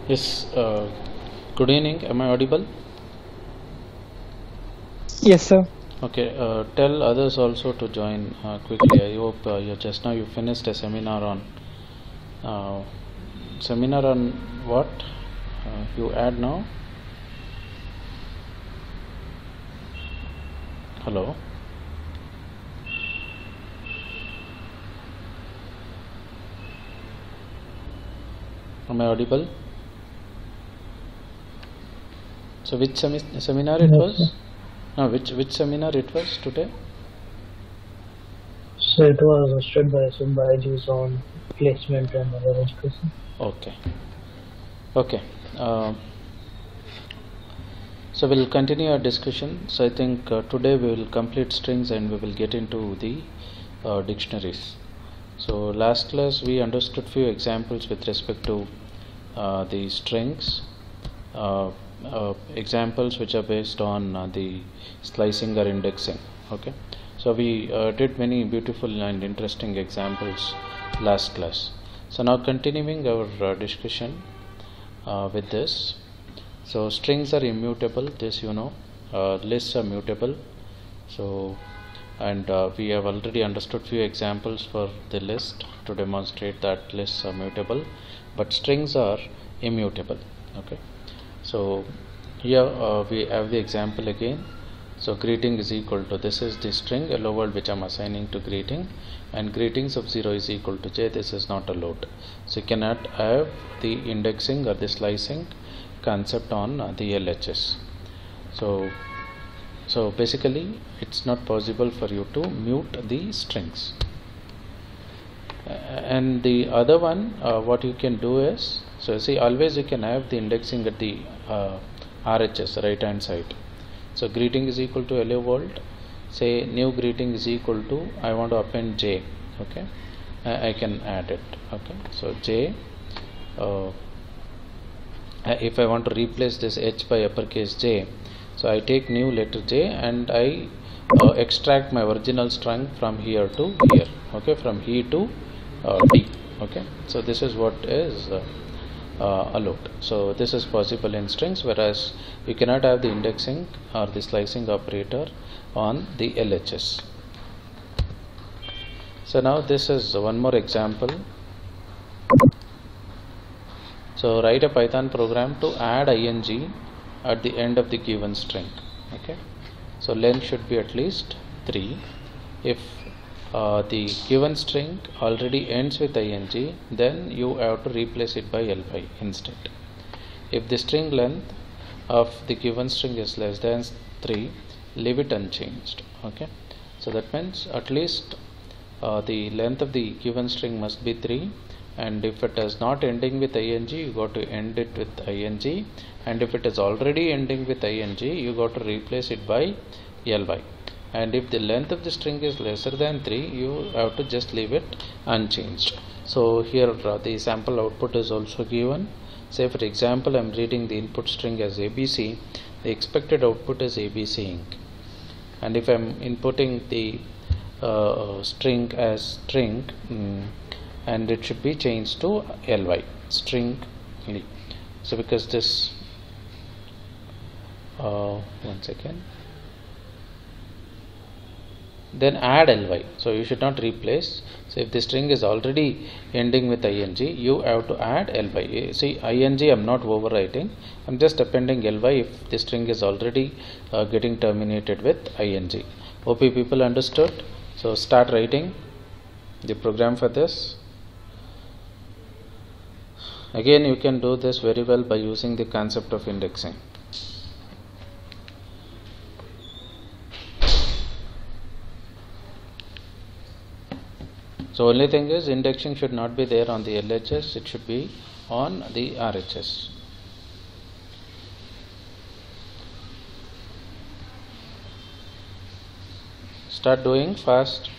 Yes, good evening. Am I audible? Yes, sir. Okay, tell others also to join quickly. I hope you just now you finished a uh, seminar on what you add now. Hello. Am I audible? So which seminar it Yes, was? sir. No, which seminar it was today? So it was hosted by Subhajis on placement and other education. Okay. Okay. So we'll continue our discussion. So I think today we will complete strings and we will get into the dictionaries. So last class we understood few examples with respect to the strings, examples which are based on the slicing or indexing. Okay, so we did many beautiful and interesting examples last class. So now continuing our discussion with this. So strings are immutable, this you know. Lists are mutable. So and we have already understood few examples for the list to demonstrate that lists are mutable, but strings are immutable. Okay, so here we have the example again. So greeting is equal to, this is the string hello world which I'm assigning to greeting, and greetings of 0 is equal to j. This is not allowed. So you cannot have the indexing or the slicing concept on the LHS. So basically it's not possible for you to mute the strings. And the other one what you can do is, so see, always you can have the indexing at the RHS, right hand side. So greeting is equal to hello world, say new greeting is equal to, I want to append j. Okay, I can add it. Okay, so j, if I want to replace this h by uppercase j, so I take new letter j and I extract my original string from here to here. Okay, from he to d. Okay, so this is what is allowed. So this is possible in strings, whereas you cannot have the indexing or the slicing operator on the LHS. So now this is one more example. So write a Python program to add ing at the end of the given string. Okay, so length should be at least 3. If the given string already ends with ing, then you have to replace it by ly instead. If the string length of the given string is less than 3, leave it unchanged. Okay, so that means at least the length of the given string must be 3, and if it is not ending with ing, you got to end it with ing, and if it is already ending with ing, you got to replace it by ly. And if the length of the string is lesser than 3, you have to just leave it unchanged. So here the sample output is also given. Say for example, I am reading the input string as ABC, the expected output is ABC Inc. And if I am inputting the string as string, and it should be changed to ly, string ly. So because this one second, then add ly, so you should not replace. So if the string is already ending with ing, you have to add ly. See, ing I am not overwriting, I am just appending ly if the string is already getting terminated with ing. Hope you people understood. So start writing the program for this. Again, you can do this very well by using the concept of indexing. So only thing is, indexing should not be there on the LHS, it should be on the RHS. Start doing fast.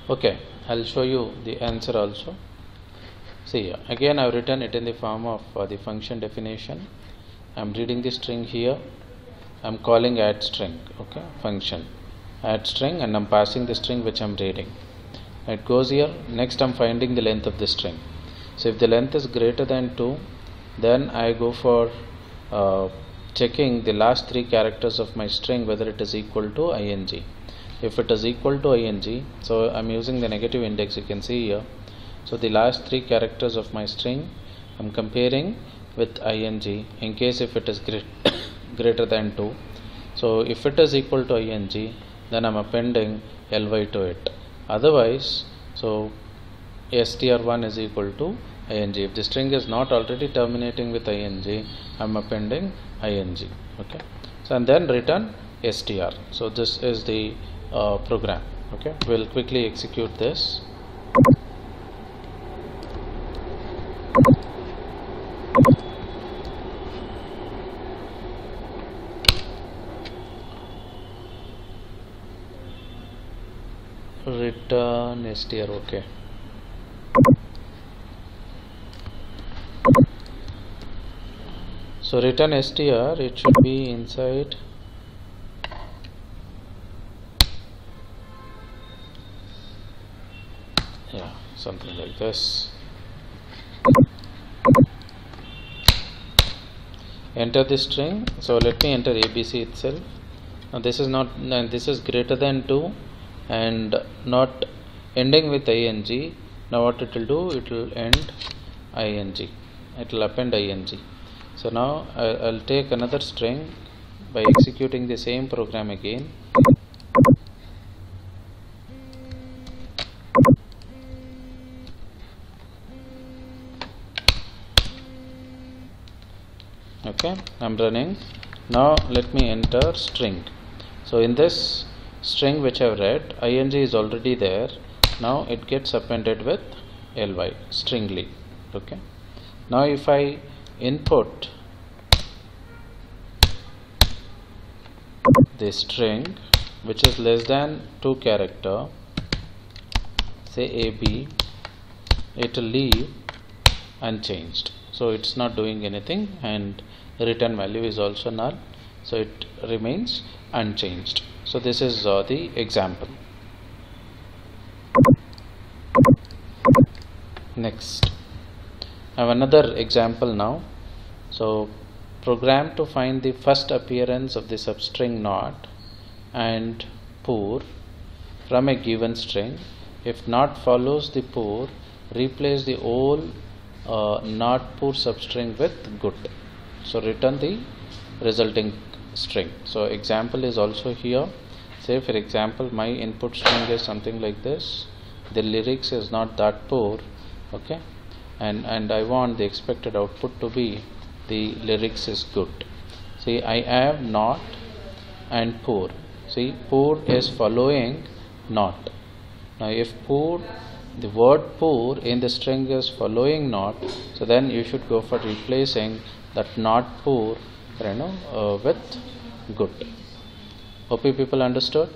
Okay, I'll show you the answer also. See, again I have written it in the form of the function definition. I am reading the string here. I am calling add string, okay, function add string, and I am passing the string which I am reading. It goes here. Next I am finding the length of the string. So if the length is greater than 2, then I go for checking the last 3 characters of my string whether it is equal to ing. If it is equal to ing, so I am using the negative index, you can see here. So the last 3 characters of my string I am comparing with ing in case if it is greater than 2. So if it is equal to ing, then I am appending ly to it. Otherwise, so str1 is equal to ing. If the string is not already terminating with ing, I am appending ing. Okay. So and then return str. So this is the program. Okay. We'll quickly execute this. Return str. Okay. So return str, it should be inside something like this. Enter the string. So let me enter ABC itself. Now this is not, this is greater than 2 and not ending with ing. Now what it will do, it will end ing, it will append ing. So now I'll take another string by executing the same program again. Okay, I'm running. Now let me enter string. So in this string which I have read, ing is already there. Now it gets appended with ly, stringly. Okay. Now if I input the string which is less than 2 character, say AB, it will leave unchanged. So it's not doing anything, and return value is also null, so it remains unchanged. So this is the example. Next, I have another example now. So program to find the first appearance of the substring not and poor from a given string. If not follows the poor, replace the whole not poor substring with good. So return the resulting string. So example is also here. Say for example my input string is something like this. The lyrics is not that poor, okay, and I want the expected output to be the lyrics is good. See, I have not and poor. See, poor is following not. Now if poor, the word poor in the string is following not, so then you should go for replacing that not poor, with good. Hope you people understood.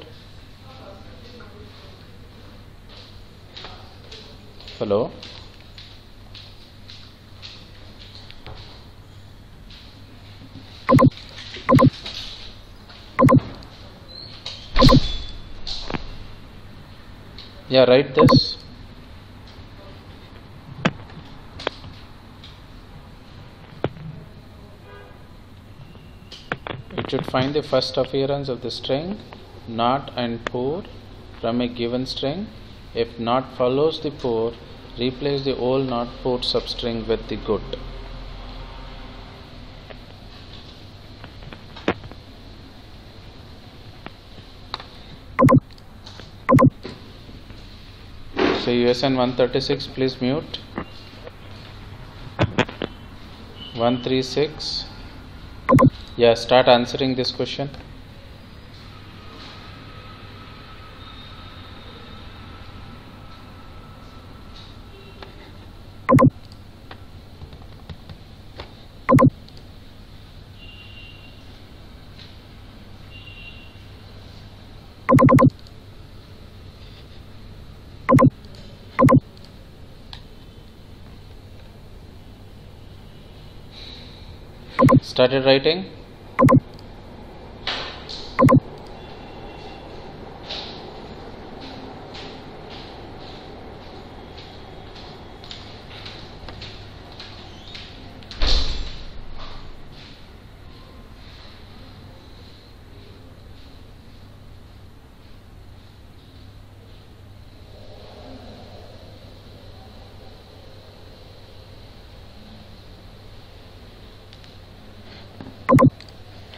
Hello. Yeah, write this. It should find the first appearance of the string not and poor from a given string. If not follows the poor, replace the whole not poor substring with the good. So USN 136, please mute. 136. Yeah, start answering this question. Started writing?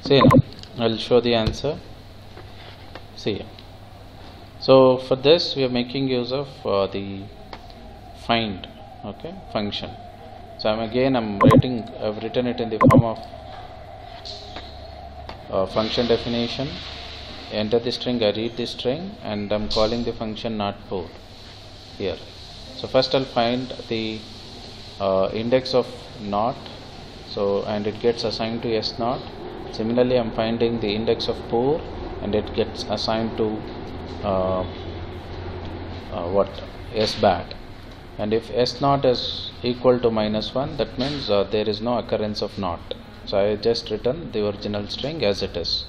See now, I'll show the answer. See, so for this we are making use of the find, okay, function. So I've written it in the form of function definition. Enter the string, I read the string, and I'm calling the function not_pour here. So first I'll find the index of not, so and it gets assigned to S0. Similarly, I'm finding the index of pour, and it gets assigned to S_bat. And if S0 is equal to -1, that means there is no occurrence of not. So I just return the original string as it is.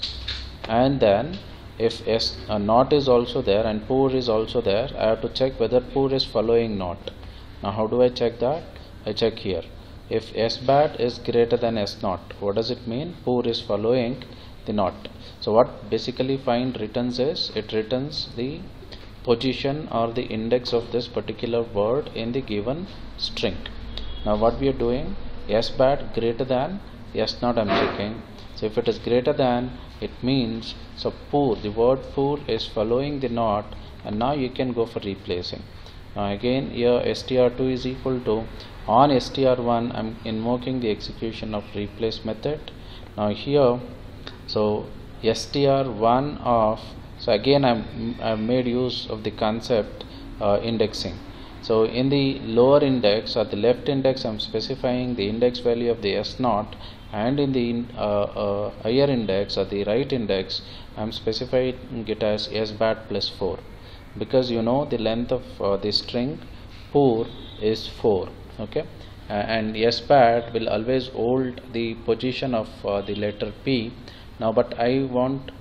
And then if not is also there and pour is also there, I have to check whether pour is following not. Now how do I check that? I check here. If S_bat is greater than S0, what does it mean? Pour is following the not. So what basically find returns is, it returns the position or the index of this particular word in the given string. Now what we are doing, S_bat greater than S0 I'm checking. So if it is greater than, it means, so pour, the word pour is following the not, and now you can go for replacing. Now again here str2 is equal to, on str1 I'm invoking the execution of replace method. Now here, so str1 of, so again I've made use of the concept indexing. So in the lower index or the left index I'm specifying the index value of the S0, and in the higher index or the right index I'm specifying it as S_bat plus 4, because you know the length of the string pour is 4, okay, and S_bat will always hold the position of the letter P. Now but I want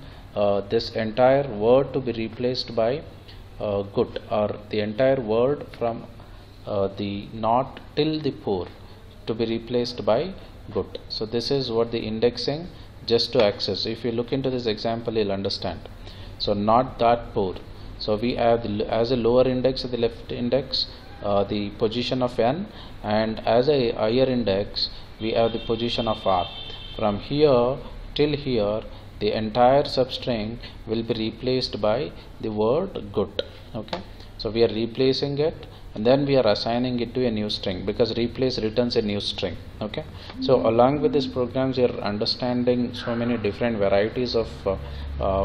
this entire word to be replaced by good, or the entire word from the not till the pour to be replaced by good. So this is what the indexing, just to access. If you look into this example, you'll understand. So not that pour, so we have as a lower index of the left index the position of n, and as a higher index we have the position of r. From here till here the entire substring will be replaced by the word good, okay. So we are replacing it, and then we are assigning it to a new string, because replace returns a new string, okay. So along with these programs you are understanding so many different varieties of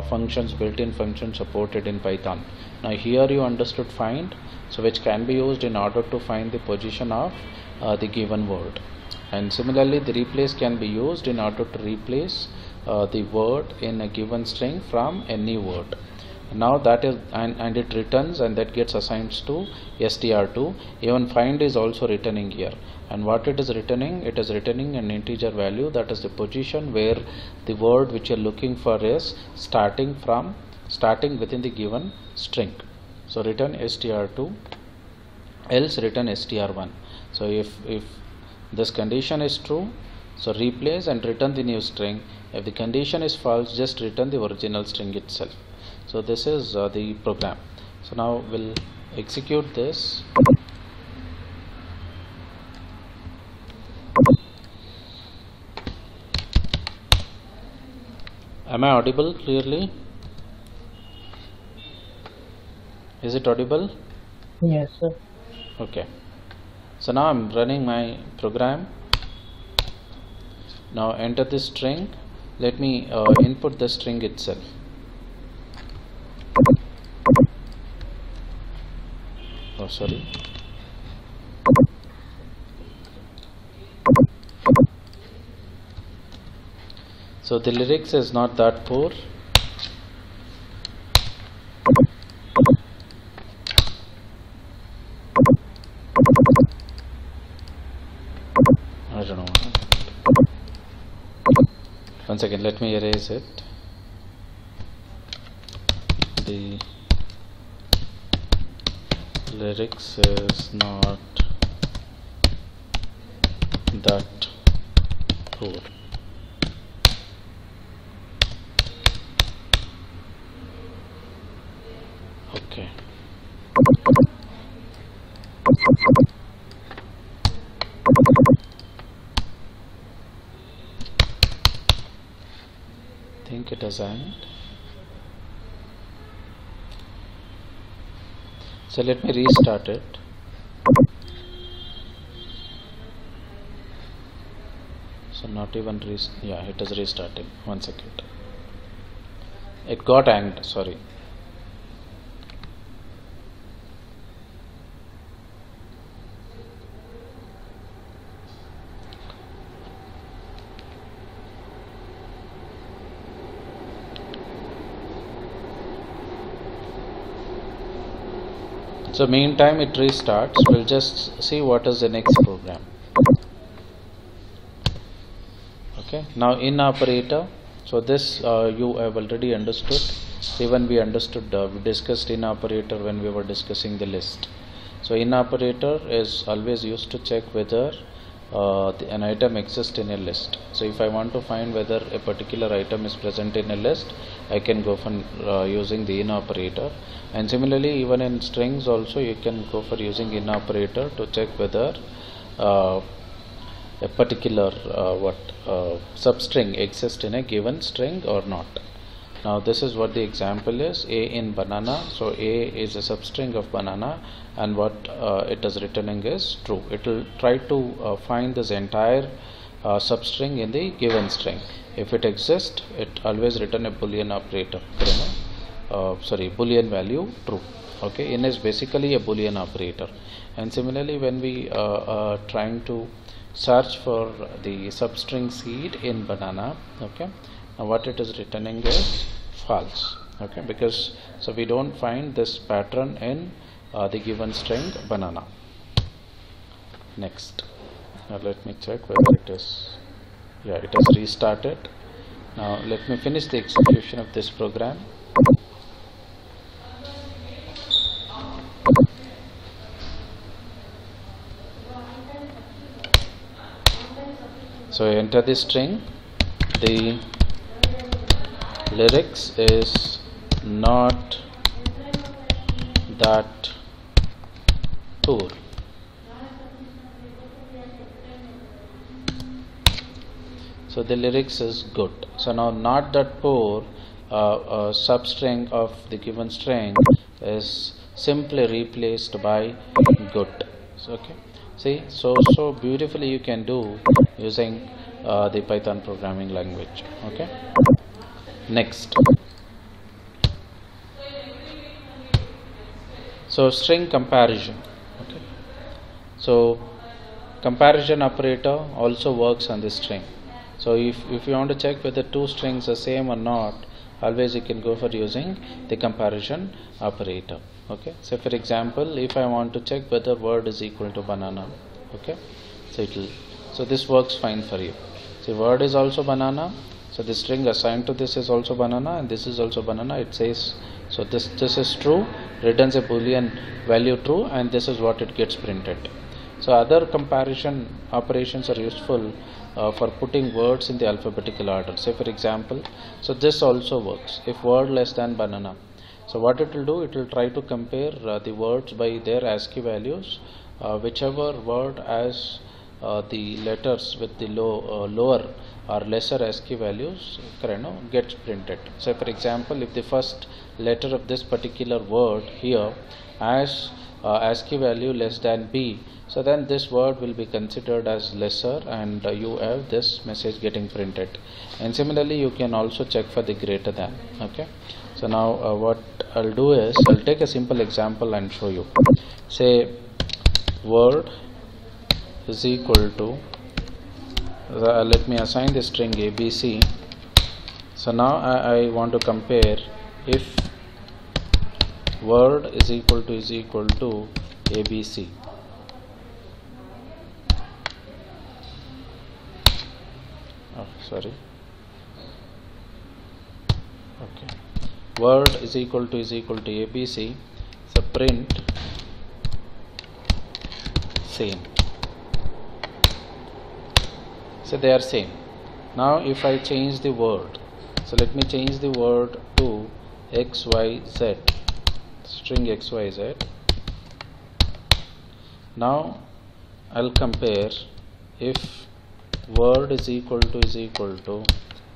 functions, built-in functions supported in Python. Now here you understood find, so which can be used in order to find the position of the given word, and similarly the replace can be used in order to replace the word in a given string from any word. Now that is, and it returns, and that gets assigned to str2. Even find is also returning here, and what it is returning, it is returning an integer value, that is the position where the word which you are looking for is starting within the given string. So return str2, else return str1. So if this condition is true, so replace and return the new string. If the condition is false, just return the original string itself. So this is the program. So now we'll execute this. Am I audible clearly? Is it audible? Yes, sir. Okay, so now I'm running my program. Now enter this string. Let me input the string itself. Oh, sorry. So the lyrics is not that poor. I don't know. One second, let me erase it. The lyrics is not that poor. Okay. I think it has ended. So let me restart it. So not even yeah, it is restarting. 1 second. It got hanged, sorry. So meantime it restarts. We'll just see what is the next program. Okay, now in operator. So this you have already understood. Even we understood, we discussed in operator when we were discussing the list. So in operator is always used to check whether an item exists in a list. So if I want to find whether a particular item is present in a list, I can go for using the in operator. And similarly, even in strings also you can go for using in operator to check whether a particular substring exists in a given string or not. Now this is what the example is, A in banana. So A is a substring of banana, and what it is returning is true. It will try to find this entire substring in the given string. If it exists, it always return a boolean operator, boolean value true. Okay, in is basically a boolean operator. And similarly, when we are trying to search for the substring seed in banana, okay, now what it is returning is false. Okay, because so we don't find this pattern in the given string banana. Next, now let me check whether it is, yeah, it has restarted. Now let me finish the execution of this program. So I enter the string. The lyrics is not that poor. So the lyrics is good. So now not that poor substring of the given string is simply replaced by good. So, okay. See, so beautifully you can do using the Python programming language. Okay. Next. So string comparison. Okay. So comparison operator also works on this string. So if you want to check whether two strings are same or not, always you can go for using the comparison operator. Okay, so for example, if I want to check whether word is equal to banana, okay, so this works fine for you. So word is also banana, so the string assigned to this is also banana, and this is also banana. It says, so this is true, returns a boolean value true, and this is what it gets printed. So other comparison operations are useful for putting words in the alphabetical order. Say for example, so this also works if word less than banana. So what it will do, it will try to compare the words by their ASCII values. Whichever word has the letters with the lower or lesser ASCII values gets printed. So for example, if the first letter of this particular word here has ASCII value less than B, so then this word will be considered as lesser, and you have this message getting printed. And similarly you can also check for the greater than. Okay, so now what I'll do is I'll take a simple example and show you. Say word is equal to let me assign the string ABC. So now I want to compare if word is equal to ABC. Oh, sorry. Okay. Word is equal to ABC. So print same. So they are same. Now if I change the word, so let me change the word to XYZ, string XYZ. Now I'll compare if word is equal to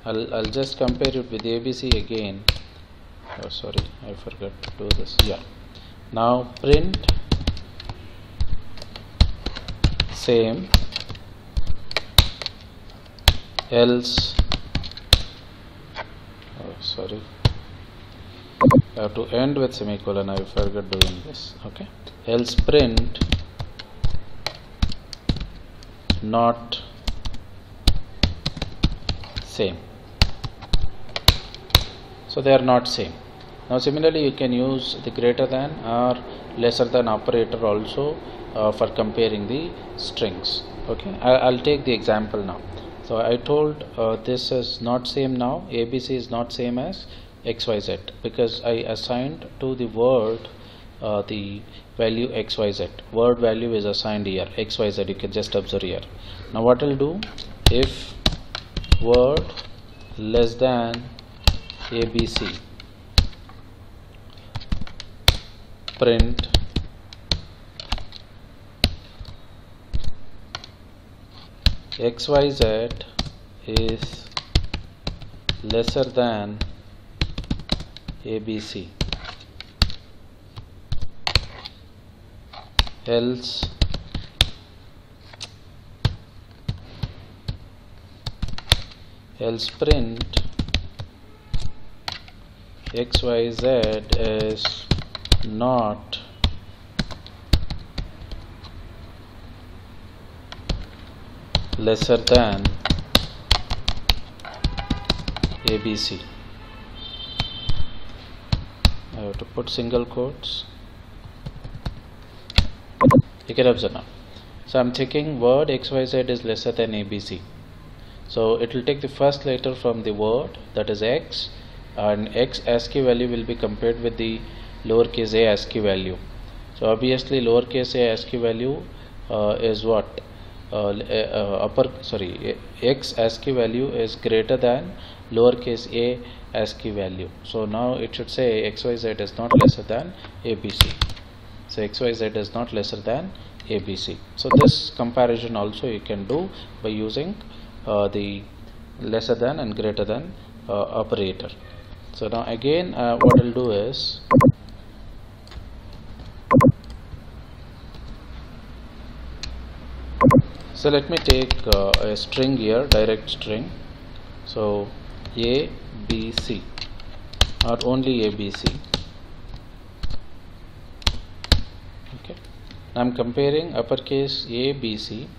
I'll just compare it with ABC again. Oh sorry, I forgot to do this. Yeah. Now print same, else sorry, I have to end with semicolon. I forgot doing this. Okay, else print not same. So they are not same. Now similarly you can use the greater than or lesser than operator also for comparing the strings. Okay, I'll take the example now. So I told this is not same now, ABC is not same as XYZ, because I assigned to the word the value XYZ. Word value is assigned here, XYZ, you can just observe here. Now what I'll do, if word less than ABC, print XYZ is lesser than ABC, else print XYZ is not lesser than ABC. I have to put single quotes. You can observe now. So I'm checking word XYZ is lesser than ABC. So it will take the first letter from the word, that is X, and X ASCII value will be compared with the lowercase a ASCII value. So obviously lowercase a ASCII value is what? X ASCII value is greater than lowercase a ASCII value. So now it should say XYZ is not lesser than ABC. So XYZ is not lesser than ABC. So this comparison also you can do by using the lesser than and greater than operator. So now again what I'll do is so let me take a string here, direct string. So ABC or only ABC. Okay, I'm comparing uppercase A, B, C.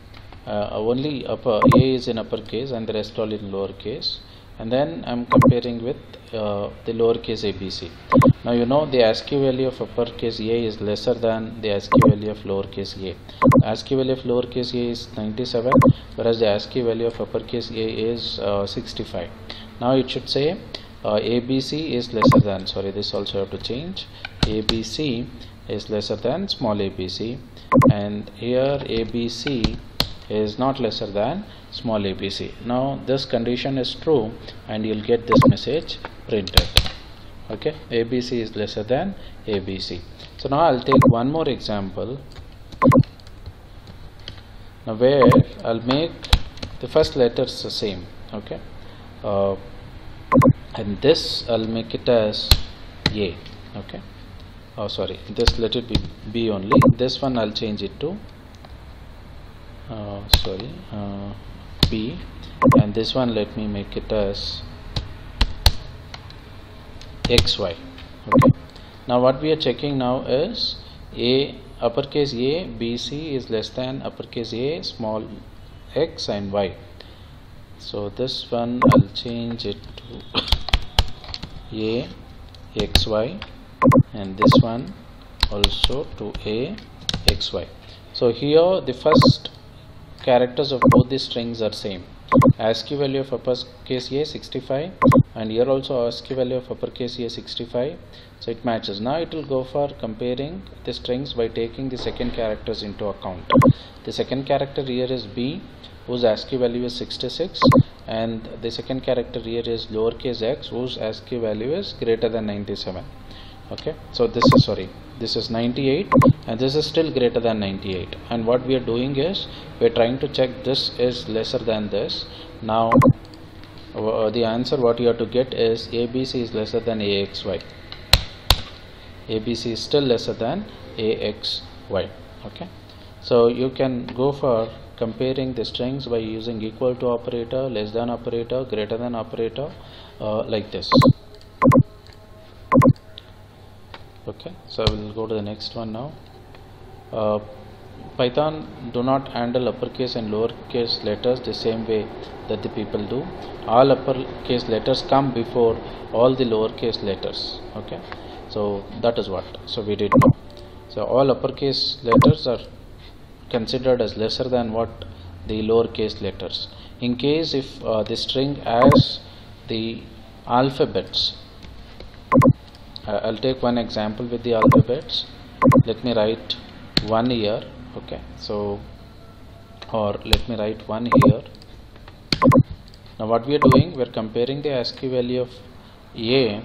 Only A is in uppercase and the rest all in lowercase, and then I'm comparing with the lowercase ABC. Now you know the ASCII value of uppercase A is lesser than the ASCII value of lowercase a. The ASCII value of lowercase a is 97, whereas the ASCII value of uppercase a is 65. Now it should say ABC is lesser than, sorry, this also have to change, ABC is lesser than small abc, and here ABC is not lesser than small abc. Now this condition is true and you'll get this message printed. Okay, ABC is lesser than ABC. So now I'll take one more example, now where I'll make the first letters the same. Okay, and this I'll make it as A. Okay, oh sorry, this let it be B only. This one I'll change it to B, and this one let me make it as XY. Okay, now what we are checking now is A, uppercase A, BC is less than uppercase A, small x and y. So this one I'll change it to A XY, and this one also to A XY. So here the first characters of both the strings are same. ASCII value of uppercase A 65, and here also ASCII value of uppercase A 65, so it matches. Now it will go for comparing the strings by taking the second characters into account. The second character here is B, whose ASCII value is 66, and the second character here is lowercase x, whose ASCII value is greater than 97. Okay, so this is 98, and this is still greater than 98, and what we are doing is we are trying to check this is lesser than this. Now the answer what you have to get is ABC is lesser than AXY. ABC is still lesser than AXY. Okay, so you can go for comparing the strings by using equal to operator, less than operator, greater than operator, like this. Okay, so I will go to the next one now. Python do not handle uppercase and lowercase letters the same way that the people do. All uppercase letters come before all the lowercase letters. Okay, so that is what we did now. So all uppercase letters are considered as lesser than what the lowercase letters. In case if the string has the alphabets, I'll take one example with the alphabets. Let me write 1 here. Okay, so, or let me write 1 here. Now what we are doing, we are comparing the ASCII value of A,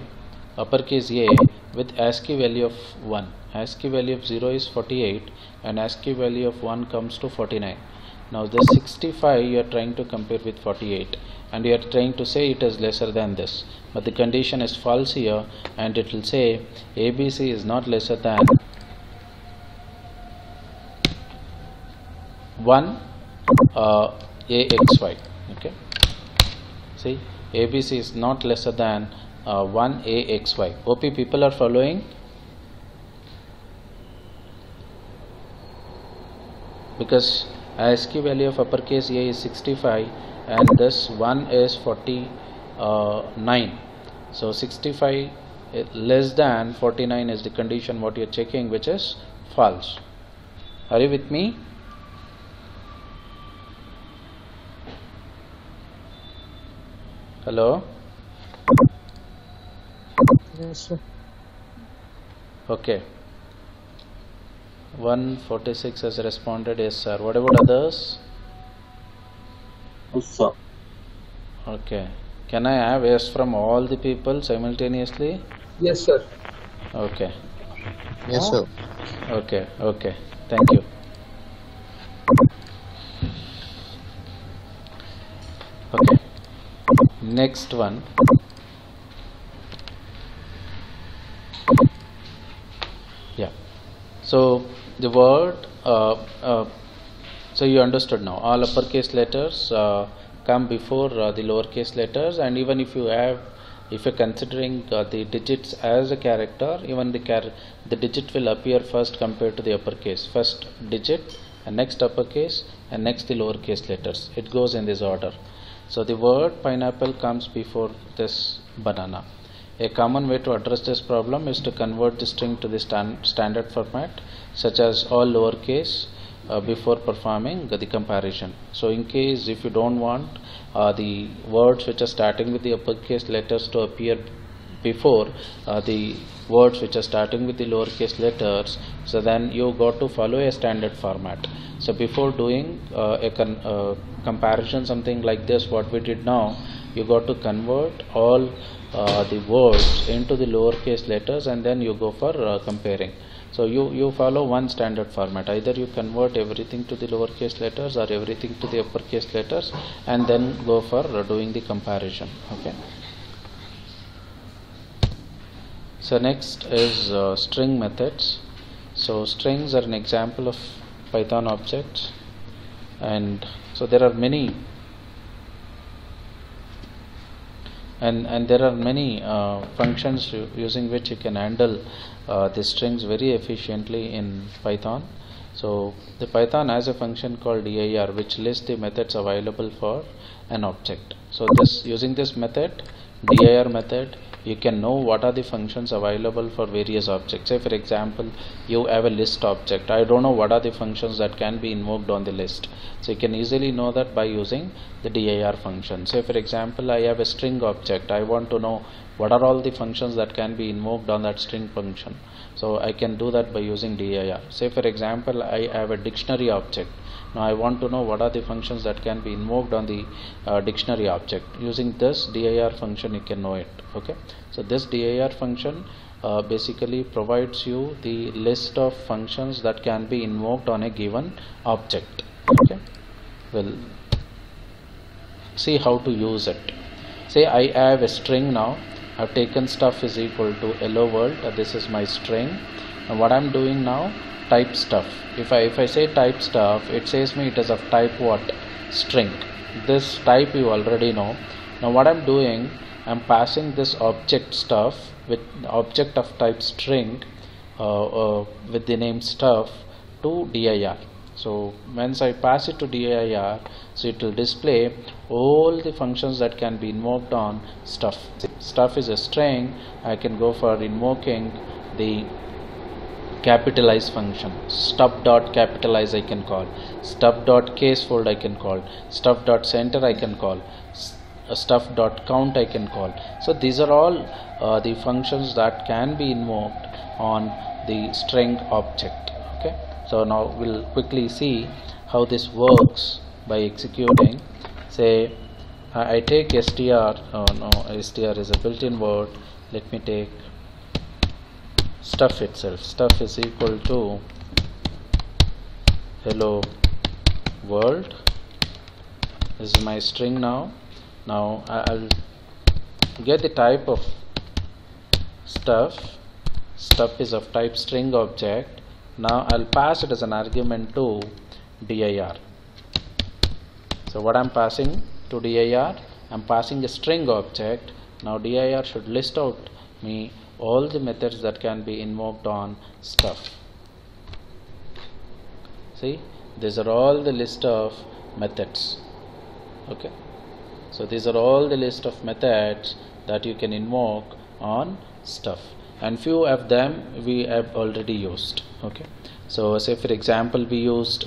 uppercase A, with ASCII value of 1. ASCII value of 0 is 48, and ASCII value of 1 comes to 49. Now this 65 you are trying to compare with 48, and you are trying to say it is lesser than this, but the condition is false here, and it will say ABC is not lesser than 1 AXY. Okay, see, ABC is not lesser than 1 AXY. OP people are following? Because ASCII value of uppercase A is 65, and this 1 is 49. So 65 less than 49 is the condition what you are checking, which is false. Are you with me? Hello? Yes, sir. Okay. 146 has responded yes sir. What about others? Yes, sir. Okay. Can I have yes from all the people simultaneously? Yes, sir. Okay. Yes, sir. Okay. Okay. Thank you. Okay. Next one. Yeah. So the word. So you understood now. All uppercase letters come before the lowercase letters, and even if you're considering the digits as a character, even the digit will appear first compared to the uppercase. First digit, and next uppercase, and next the lowercase letters. It goes in this order. So the word pineapple comes before this banana. A common way to address this problem is to convert the string to the standard format, such as all lowercase before performing the comparison. So in case if you don't want the words which are starting with the uppercase letters to appear before the words which are starting with the lowercase letters, so then you got to follow a standard format. So before doing a comparison, something like this, what we did now, you got to convert all the words into the lowercase letters, and then you go for comparing. So you follow one standard format. Either you convert everything to the lowercase letters or everything to the uppercase letters, and then go for doing the comparison. Okay. So next is string methods. So strings are an example of Python objects, and so there are many and there are many functions using which you can handle the strings very efficiently in Python. So the Python has a function called dir, which lists the methods available for an object. So this using this method, dir method, you can know what are the functions available for various objects. Say for example, you have a list object. I don't know what are the functions that can be invoked on the list. So you can easily know that by using the dir function. Say for example, I have a string object. I want to know what are all the functions that can be invoked on that string function. So I can do that by using dir. Say for example, I have a dictionary object. Now I want to know what are the functions that can be invoked on the dictionary object. Using this dir function you can know it. Okay, so this dir function basically provides you the list of functions that can be invoked on a given object. Okay, we'll see how to use it. Say I have a string now. I've taken stuff is equal to hello world. This is my string, and what I'm doing now, type stuff. If I say type stuff, it says me it is of type what? String. This type you already know. Now what I'm doing, I'm passing this object stuff with object of type string with the name stuff to dir. So once I pass it to dir, so it will display all the functions that can be invoked on stuff. Stuff is a string. I can go for invoking the capitalize function. Stuff dot capitalize I can call. Stuff dot casefold I can call. Stuff dot center I can call. Stuff dot count I can call. So these are all the functions that can be invoked on the string object. Okay, so now we'll quickly see how this works by executing. Say I take str. Oh no, str is a built-in word. Let me take stuff itself. Stuff is equal to hello world. This is my string now. Now I'll get the type of stuff. Stuff is of type string object. Now I'll pass it as an argument to dir. So what I'm passing to dir, I'm passing a string object. Now dir should list out me all the methods that can be invoked on stuff. See, these are all the list of methods. Okay, so these are all the list of methods that you can invoke on stuff, and few of them we have already used. Okay, so say for example we used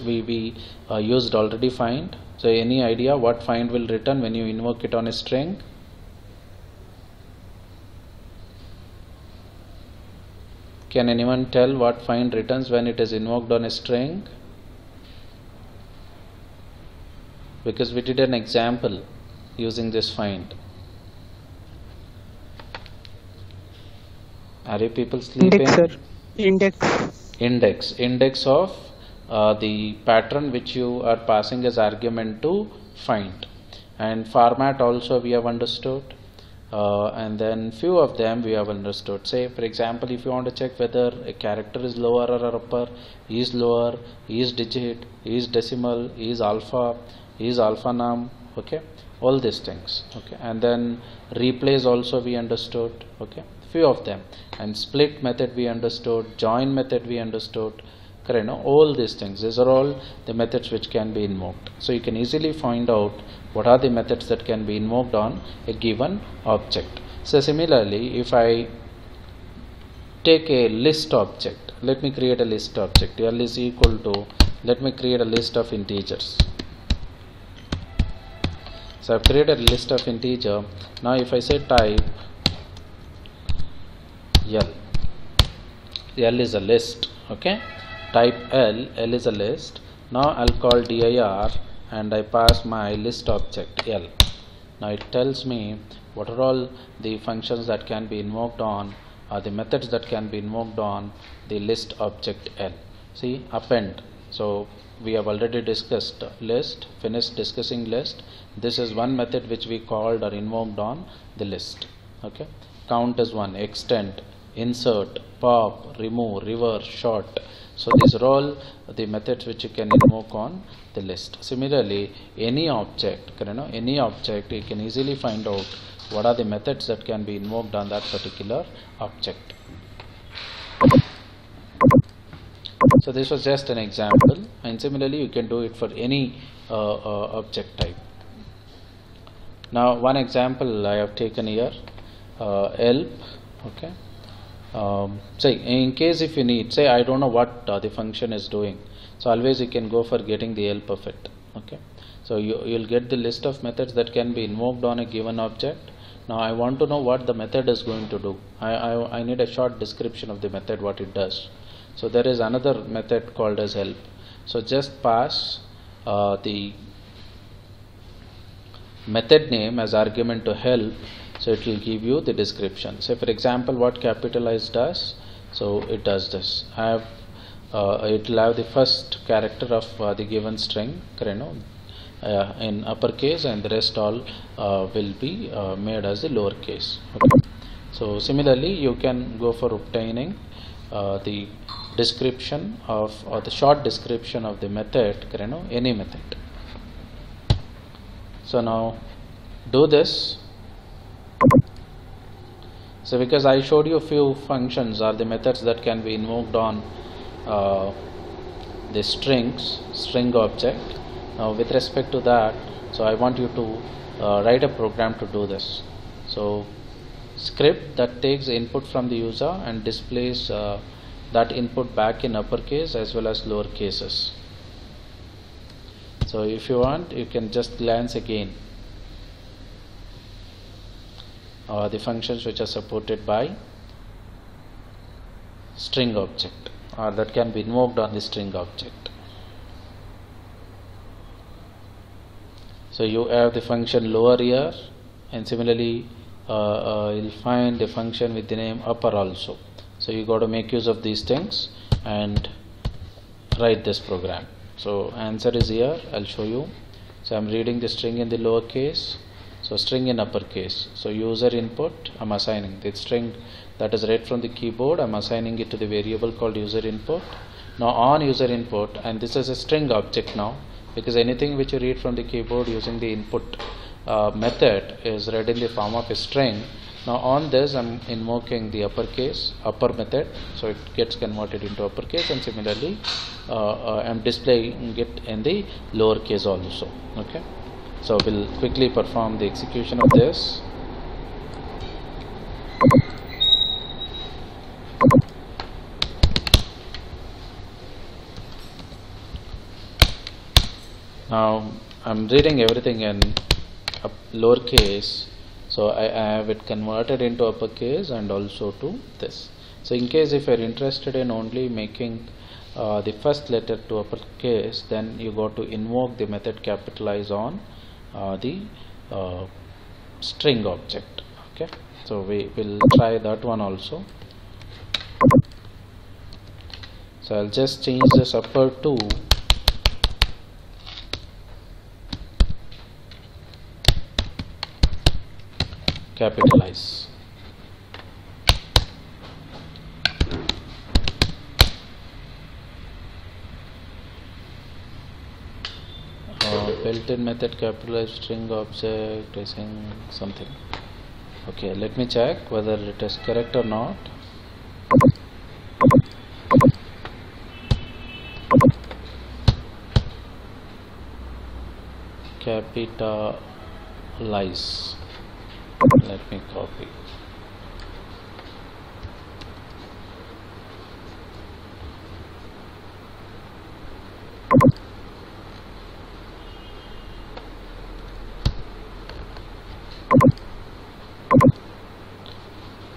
already find. So any idea what find will return when you invoke it on a string? Can anyone tell what find returns when it is invoked on a string? Because we did an example using this find. Are you people sleeping? Index, sir. Index of the pattern which you are passing as argument to find. And format also we have understood. And then few of them we have understood. Say for example, if you want to check whether a character is lower or upper, is lower, is digit, is decimal, is alpha num. Okay, all these things. Okay, and then replace also we understood. Okay, few of them. And split method we understood, join method we understood. Correct, no? All these things, these are all the methods which can be invoked. So you can easily find out what are the methods that can be invoked on a given object. So similarly, if I take a list object, let me create a list object. L is equal to, let me create a list of integers. So I've created a list of integer. Now if I say type L is a list. Okay, type L is a list. Now I'll call dir and I pass my list object L. Now it tells me what are all the functions that can be invoked on, or the methods that can be invoked on the list object L. See, append. So we have already discussed list, finished discussing list. This is one method which we called or invoked on the list. Okay, count is one, extend. insert, pop, remove, reverse, short. So these are all the methods which you can invoke on the list. Similarly, any object, any object, you can easily find out what are the methods that can be invoked on that particular object. So this was just an example, and similarly you can do it for any object type. Now one example I have taken here, help. Okay. Say in case if you need, say I don't know what the function is doing, so always you can go for getting the help of it. Okay. So you'll get the list of methods that can be invoked on a given object. Now I want to know what the method is going to do. I need a short description of the method, what it does. So there is another method called as help. So just pass the method name as argument to help, so it will give you the description. So for example, what capitalize does, so it does this. It will have the first character of the given string, in uppercase, and the rest all will be made as the lowercase. Okay. So similarly, you can go for obtaining the description of, or the short description of the method, any method. So now do this. So because I showed you a few functions or the methods that can be invoked on the string object. Now with respect to that, so I want you to write a program to do this. So script that takes input from the user and displays that input back in uppercase as well as lower cases. So if you want, you can just glance again the functions which are supported by string object, or that can be invoked on the string object. So you have the function lower here, and similarly you'll find the function with the name upper also. So you got to make use of these things and write this program. So answer is here, I'll show you. So I'm reading the string in the lower case, so string in uppercase. So user input, I'm assigning the string that is read from the keyboard, I'm assigning it to the variable called user input. Now on user input, and this is a string object now, because anything which you read from the keyboard using the input method is read in the form of a string. Now on this I'm invoking the upper method, so it gets converted into uppercase, and similarly I'm displaying it in the lower case also. Okay. So we'll quickly perform the execution of this. Now I'm reading everything in lowercase, so I have it converted into uppercase and also to this. So in case if you're interested in only making the first letter to uppercase, then you got to invoke the method capitalize on the string object. Okay, so we will try that one also. So I'll just change this upper to capitalize. Built-in method capitalize string object is something. Okay, let me check whether it is correct or not. Capitalize. Let me copy.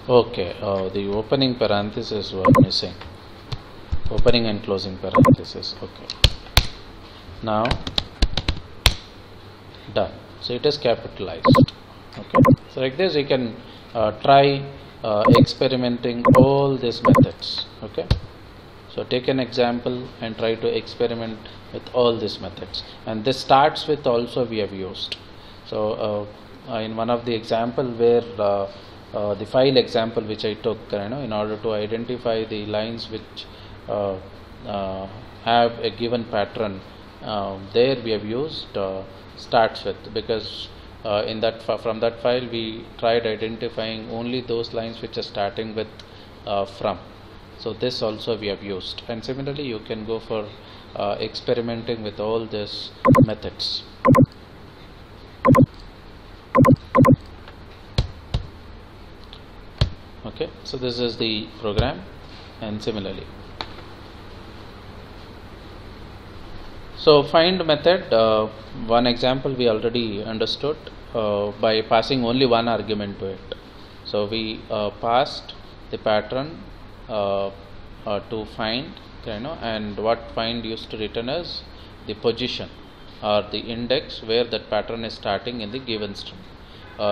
Okay, the opening parenthesis were missing. Opening and closing parenthesis. Okay. Now done. So it is capitalized. Okay. So like this you can try experimenting all these methods. Okay. So take an example and try to experiment with all these methods. And this starts with also we have used. So in one of the example where the file example which I took, in order to identify the lines which have a given pattern. There we have used starts with, because in that from that file we tried identifying only those lines which are starting with from. So this also we have used, and similarly you can go for experimenting with all these methods. Okay, so this is the program, and similarly. So find method, one example we already understood by passing only one argument to it. So we passed the pattern to find, and what find used to return as the position or the index where that pattern is starting in the given string.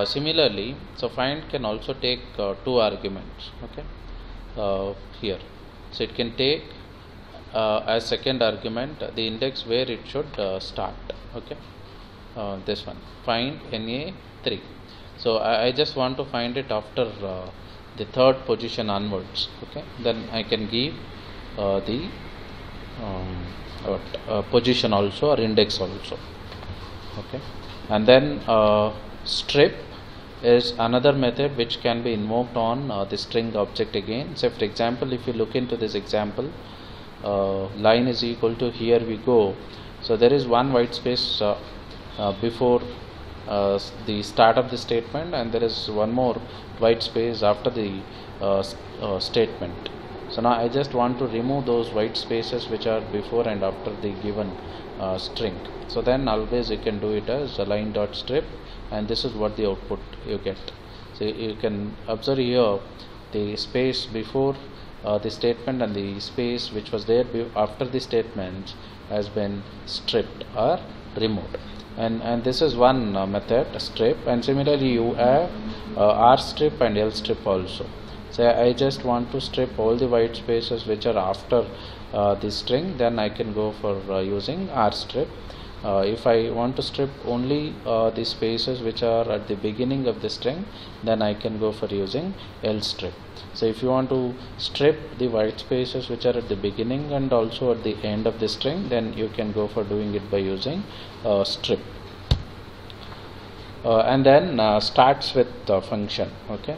Similarly, so find can also take two arguments. Okay, here, so it can take as second argument the index where it should start. Okay, this one, find NA3. So I just want to find it after the third position onwards. Okay, then I can give the position also or index also. Okay, and then strip is another method which can be invoked on the string object again. So for example, if you look into this example, line is equal to, here we go, so there is one white space before the start of the statement, and there is one more white space after the statement. So now I just want to remove those white spaces which are before and after the given string. So then always you can do it as a line dot strip, and this is what the output you get. So you can observe here the space before the statement and the space which was there after the statement has been stripped or removed, and this is one method, strip. And similarly you have R strip and L strip also. So I just want to strip all the white spaces which are after the string, then I can go for using R strip. If I want to strip only the spaces which are at the beginning of the string, then I can go for using L strip. So if you want to strip the white spaces which are at the beginning and also at the end of the string, then you can go for doing it by using strip. And then starts with function. Okay,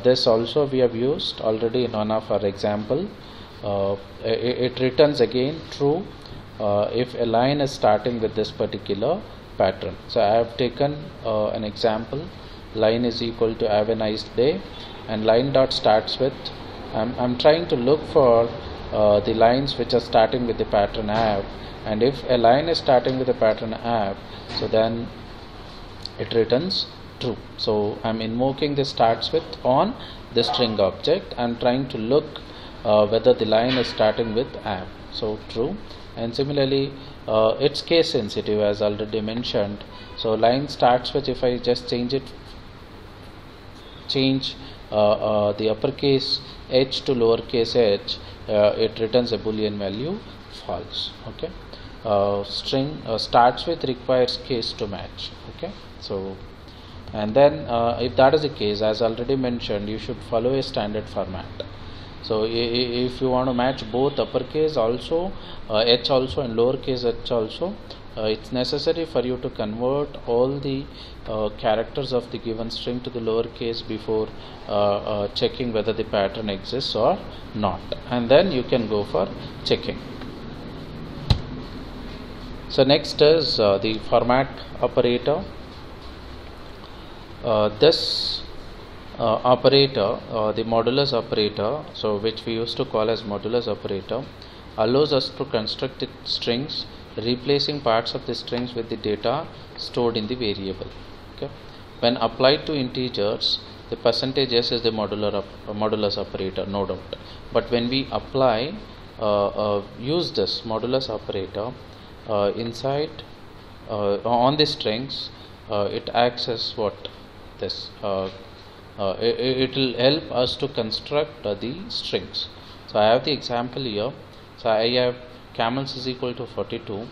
this also we have used already in one of our example. It returns again true if a line is starting with this particular pattern. So I have taken an example, line is equal to have a nice day, and line dot starts with, I'm trying to look for the lines which are starting with the pattern have, and if a line is starting with the pattern have, so then it returns true. So I'm invoking the starts with on the string object. I'm trying to look whether the line is starting with have, so true. And similarly it's case sensitive as already mentioned. So line starts with, if I just change the uppercase h to lowercase h, it returns a boolean value false. Okay, string starts with requires case to match. Okay, so and then if that is the case, as already mentioned, you should follow a standard format. So if you want to match both uppercase also h also and lowercase h also, it's necessary for you to convert all the characters of the given string to the lowercase before checking whether the pattern exists or not, and then you can go for checking. So next is the format operator. This operator, the modulus operator, so which we used to call as modulus operator, allows us to construct the strings replacing parts of the strings with the data stored in the variable. Okay, when applied to integers, the percentage s is the modulus operator, no doubt. But when we apply use this modulus operator inside on the strings, it acts as what this it will help us to construct the strings. So I have the example here. So I have camels is equal to 42,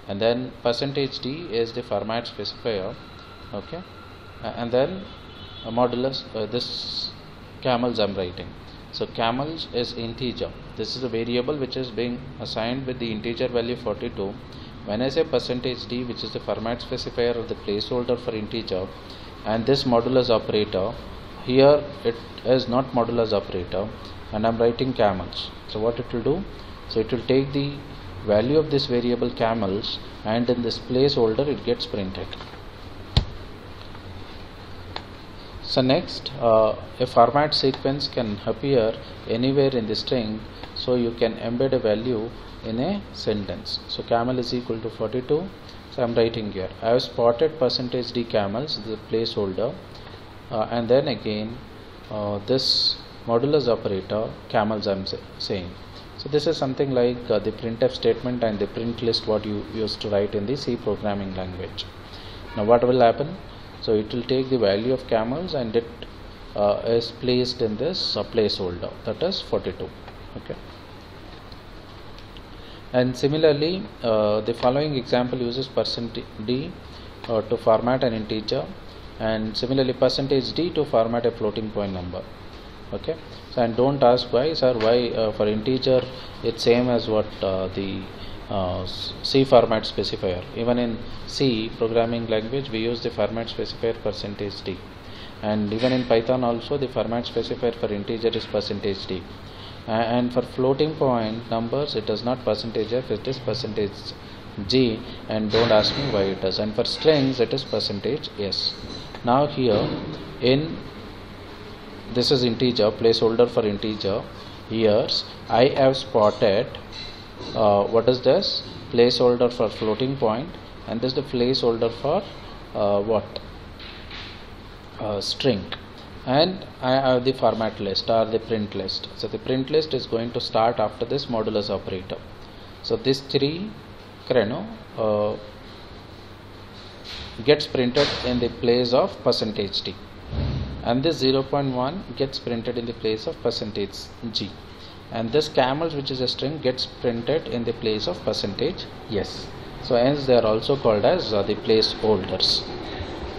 and then %d is the format specifier. Okay, and then modulus this camels I'm writing. So camels is integer. This is a variable which is being assigned with the integer value 42. When I say percentage %d, which is the format specifier or the placeholder for integer, and this modulus operator, here it is not modulus operator, and I'm writing camels. So what it will do? So it will take the value of this variable camels, and in this placeholder it gets printed. So next, a format sequence can appear anywhere in the string, so you can embed a value in a sentence. So camel is equal to 42. So I am writing here, I have spotted percentage %d camels, the placeholder, and then again this modulus operator camels I am saying. So this is something like the printf statement and the print list what you used to write in the C programming language. Now what will happen? So it will take the value of camels and it is placed in this placeholder, that is 42. Okay. And similarly, the following example uses %d to format an integer, and similarly %d to format a floating point number. Okay. So and don't ask why, sir, why for integer it's same as what the C format specifier. Even in C programming language we use the format specifier %d, and even in Python also the format specifier for integer is %d, and for floating point numbers it is not %f, it is %g, and don't ask me why it is, and for strings it is %s. Now here in this is integer, placeholder for integer. Here I have spotted what is this? Placeholder for floating point, and this is the placeholder for string, and I have the format list or the print list. So the print list is going to start after this modulus operator. So this 3 gets printed in the place of %d, and this 0.1 gets printed in the place of %g, and this camels, which is a string, gets printed in the place of %s. So hence they are also called as the placeholders.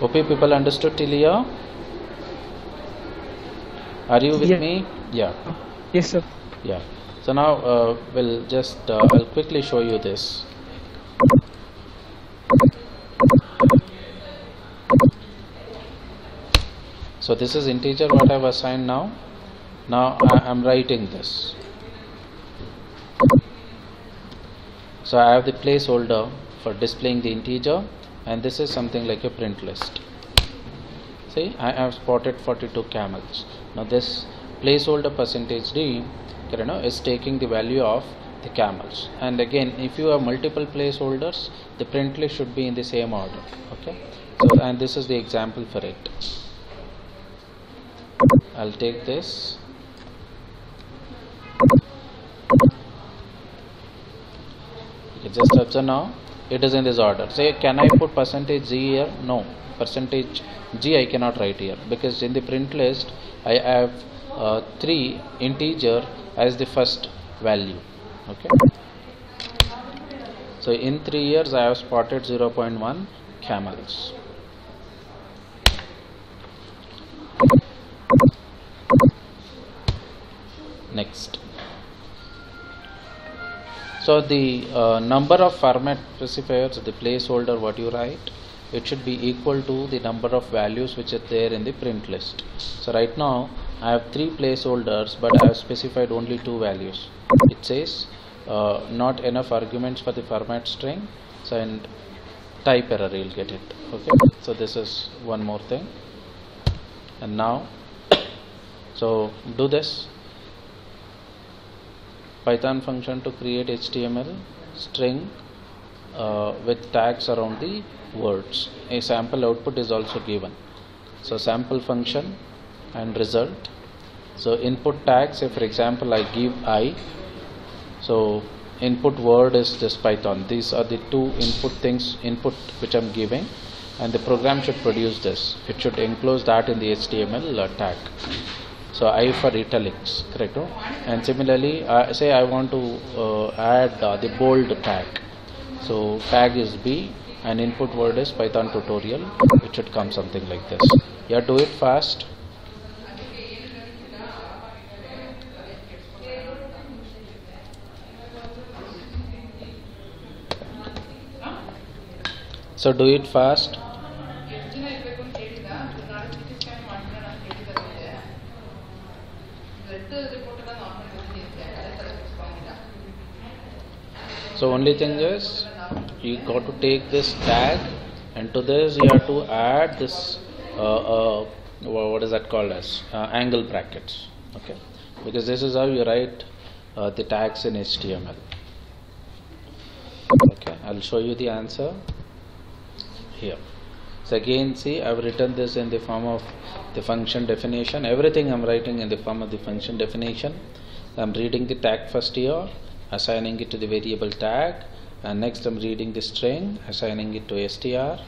OP people understood till here? Are you with me? Yeah. Yes, sir. Yeah. So now we'll just I'll quickly show you this. So this is integer what I have assigned now. Now I am writing this. So I have the placeholder for displaying the integer, and this is something like a print list. See, I have spotted 42 camels. Now this placeholder %d is taking the value of the camels, and again if you have multiple placeholders the print list should be in the same order. Okay. So and this is the example for it. I'll take this. Okay, just observe now, it is in this order. Say, can I put %g here? No, %g I cannot write here, because in the print list I have 3 integer as the first value. Okay. So in 3 years I have spotted 0.1 camels. Next. So the number of format specifiers, the placeholder what you write, it should be equal to the number of values which are there in the print list. So right now I have 3 placeholders, but I have specified only 2 values. It says not enough arguments for the format string, so and type error you'll get it. Okay. So this is one more thing. And now so do this. Python function to create HTML string with tags around the words. A sample output is also given. So sample function and result. So input tags, say for example I give I, so input word is this Python. These are the 2 input which I'm giving, and the program should produce this. It should enclose that in the HTML tag. So I for italics, correct? And similarly, say I want to add the bold tag. So tag is B and input word is Python tutorial. It should come something like this. Yeah, do it fast. So do it fast. So only thing is, you got to take this tag, and to this you have to add this what is that called as angle brackets. Okay, because this is how you write the tags in HTML. Okay, I'll show you the answer here. So again, see, I've written this in the form of the function definition. Everything I'm writing in the form of the function definition. I'm reading the tag first here, assigning it to the variable tag, and next I'm reading the string, assigning it to str.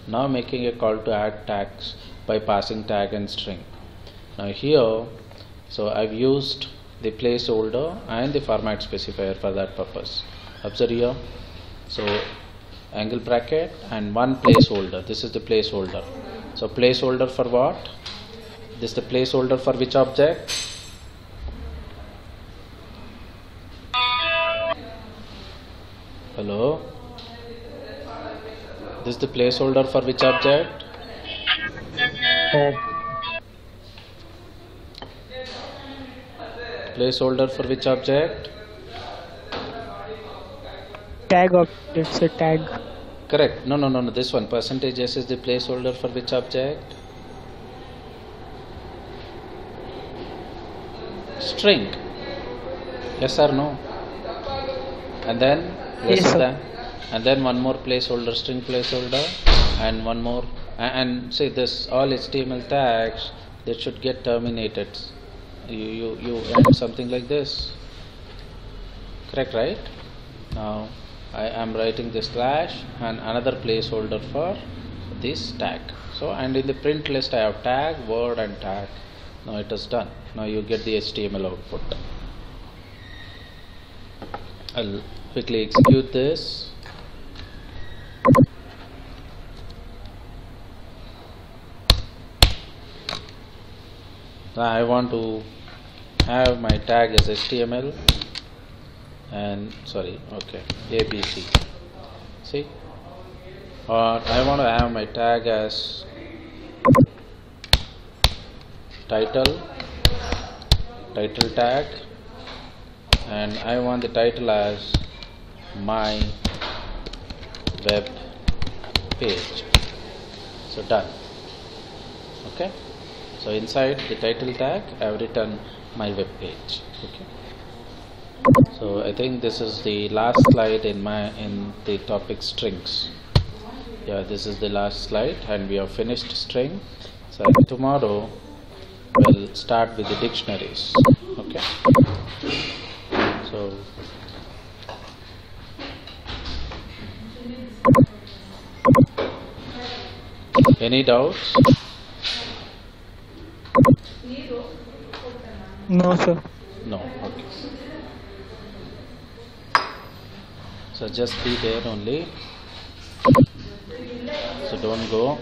Now making a call to add tags by passing tag and string. Now here, so I've used the placeholder and the format specifier for that purpose. Observe here. So angle bracket and one placeholder. This is the placeholder. So placeholder for what? This is the placeholder for which object? Hello? This is the placeholder for which object? Placeholder for which object? Tag object. It's a tag. Correct. No. This one, percentage %s is the placeholder for which object? String. Yes or no? And then Yes, sir. and then one more placeholder, string placeholder, and one more, and say this all HTML tags, they should get terminated. You end something like this. Correct, right? Now I am writing the slash and another placeholder for this tag. So, and in the print list I have tag, word, and tag. Now it is done. Now you get the HTML output. I'll quickly execute this. Now I want to have my tag as HTML and ABC. See, or I want to have my tag as title tag, and I want the title as my web page. So done. Okay, so inside the title tag I have written my web page. Okay, so I think this is the last slide in the topic strings. Yeah, this is the last slide and we have finished string. So tomorrow we'll start with the dictionaries. Okay, so any doubts? No, sir. No. Okay, so just be there only, so don't go.